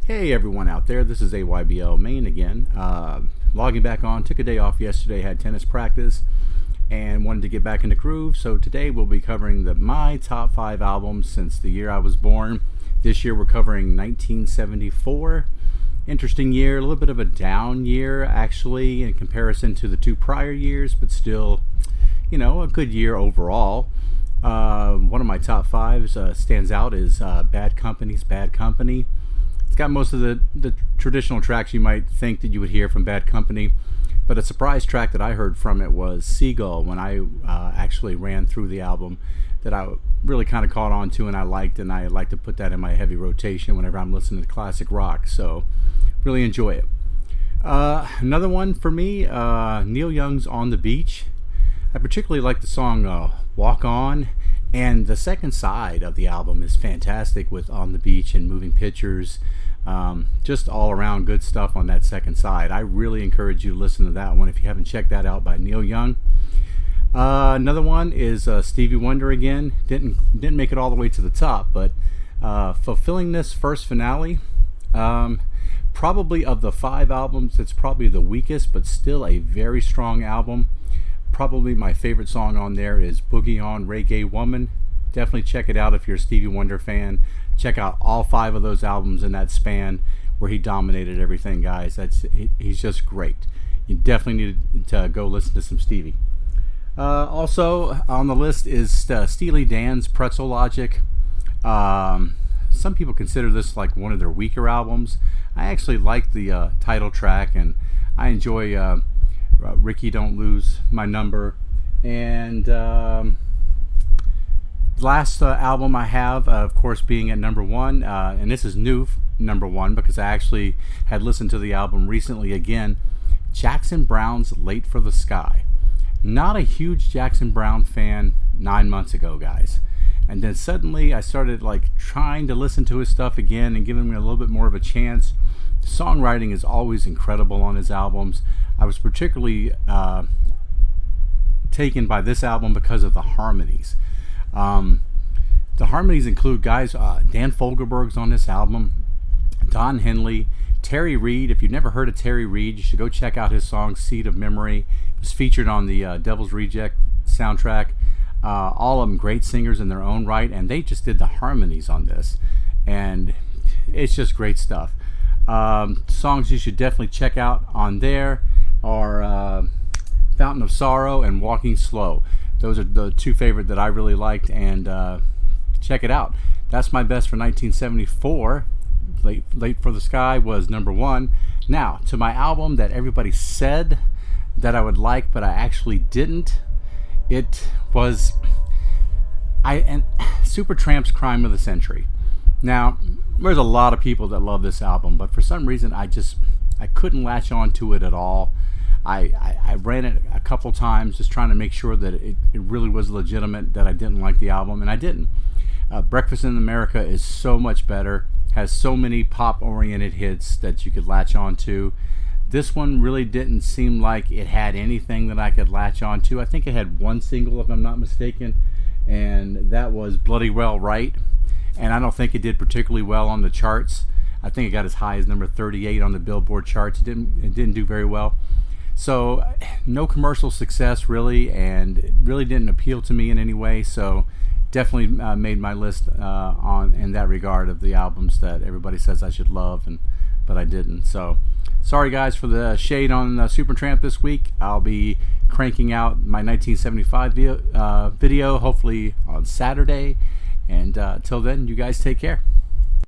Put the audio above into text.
Hey everyone out there, this is AYBL Main again. Logging back on, took a day off yesterday, had tennis practice, and wanted to get back in the groove. So today we'll be covering my top 5 albums since the year I was born. This year we're covering 1974. Interesting year, a little bit of a down year actually in comparison to the 2 prior years, but still, a good year overall. One of my top 5s stands out is Bad Company's Bad Company. It's got most of the traditional tracks you might think that you would hear from Bad Company, but a surprise track that I heard from it was Seagull when I actually ran through the album that I really kind of caught on to and I liked, and I like to put that in my heavy rotation whenever I'm listening to classic rock, so really enjoy it. Another one for me, Neil Young's On the Beach. I particularly like the song Walk On, and the second side of the album is fantastic with On the Beach and Moving Pictures. Just all around good stuff on that second side. I really encourage you to listen to that one if you haven't checked that out by Neil Young. Another one is Stevie Wonder again. Didn't make it all the way to the top, but Fulfillingness First Finale. Probably of the 5 albums, it's probably the weakest, but still a very strong album. Probably my favorite song on there is Boogie On Reggae Woman. Definitely check it out if you're a Stevie Wonder fan. Check out all 5 of those albums in that span where he dominated everything, guys. He's just great. You definitely need to go listen to some Stevie. Also on the list is Steely Dan's Pretzel Logic. Some people consider this like one of their weaker albums. I actually like the title track, and I enjoy Ricky Don't Lose My Number. And last album I have, of course, being at number 1, and this is new number 1 because I actually had listened to the album recently again, Jackson Browne's Late for the Sky. Not a huge Jackson Browne fan 9 months ago, guys. And then suddenly I started trying to listen to his stuff again and giving him a little bit more of a chance. The songwriting is always incredible on his albums. I was particularly taken by this album because of the harmonies. The harmonies include guys, Dan Fogelberg's on this album, Don Henley, Terry Reid. If you've never heard of Terry Reid, you should go check out his song Seed of Memory. It was featured on the Devil's Reject soundtrack. All of them great singers in their own right, and they just did the harmonies on this, and it's just great stuff. Songs you should definitely check out on there are Fountain of Sorrow and Walking Slow. Those are the 2 favorite that I really liked, and check it out. That's my best for 1974. Late for the Sky was number 1. Now to my album that everybody said that I would like, but I actually didn't. It was Supertramp's Crime of the Century. Now, there's a lot of people that love this album, but for some reason I couldn't latch on to it at all. I ran it a couple times just trying to make sure that it really was legitimate, that I didn't like the album, and I didn't. Breakfast in America is so much better, has so many pop-oriented hits that you could latch on to. This one really didn't seem like it had anything that I could latch on to. I think it had 1 single, if I'm not mistaken, and that was Bloody Well Right. And I don't think it did particularly well on the charts. I think it got as high as number 38 on the Billboard charts. It didn't do very well. So no commercial success really, and it really didn't appeal to me in any way. So definitely made my list in that regard of the albums that everybody says I should love, but I didn't. So sorry guys for the shade on Supertramp this week. I'll be cranking out my 1975 video hopefully on Saturday. And till then, you guys take care.